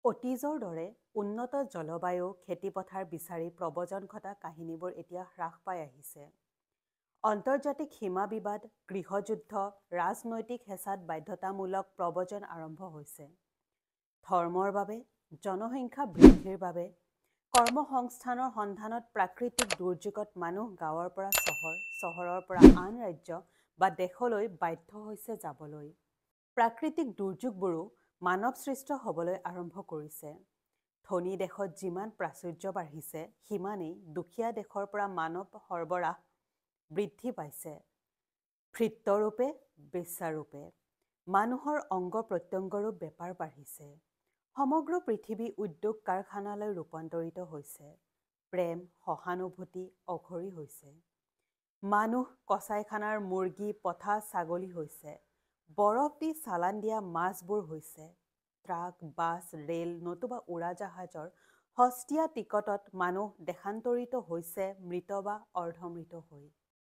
অতীজৰ দৰে উন্নত জলবায়ু খেতিপথাৰ বিচাৰি প্ৰব্ৰজন ঘটা কাহিনীবোৰ এতিয়া হ্ৰাস পাই আহিছে। আন্তৰ্জাতিক সীমা বিবাদ, গৃহযুদ্ধ, ৰাজনৈতিক হেঁচাত বাধ্যতামূলক প্ৰব্ৰজন আৰম্ভ হৈছে। ধৰ্মৰ বাবে, জনসংখ্যা বৃদ্ধিৰ বাবে, কৰ্মসংস্থানৰ সন্ধানত প্ৰাকৃতিক দুৰ্যোগত মানুহ গাঁৱৰ পৰা চহৰ, চহৰৰ পৰা আন ৰাজ্য বা দেশলৈ বাধ্য হৈছে যাবলৈ। প্ৰাকৃতিক দুৰ্যোগবোৰো মানৱসৃষ্ট হ'বলৈ আৰম্ভ কৰিছে। ধনী দেশত যিমান প্ৰাচুৰ্য বাঢ়িছে, সিমানেই দুখীয়া দেশৰ পৰা মানৱ সৰবৰাহ বৃদ্ধি পাইছে। ভৃত্যৰূপে, বেশ্যাৰূপে। মানুহৰ অংগ প্ৰত্যংগৰো বেপাৰ বাঢ়িছে। সমগ্ৰ পৃথিৱী উদ্যোগ কাৰখানালৈ ৰূপান্তৰিত হৈছে। প্ৰেম, সহানুভূতি অঘৰী হৈছে। মানুহ কচাইখানাৰ মুৰ্গী, পঠা, ছাগলী হৈছে। বৰফ দি চালান দিয়া মাছবোৰ হৈছে। ট্ৰাক, বাছ, ৰেল নতুবা উৰাজাহাজৰ সস্তীয়া টিকটত মানুহ দেশান্তৰিত হৈছে মৃত বা অৰ্ধমৃত হৈ।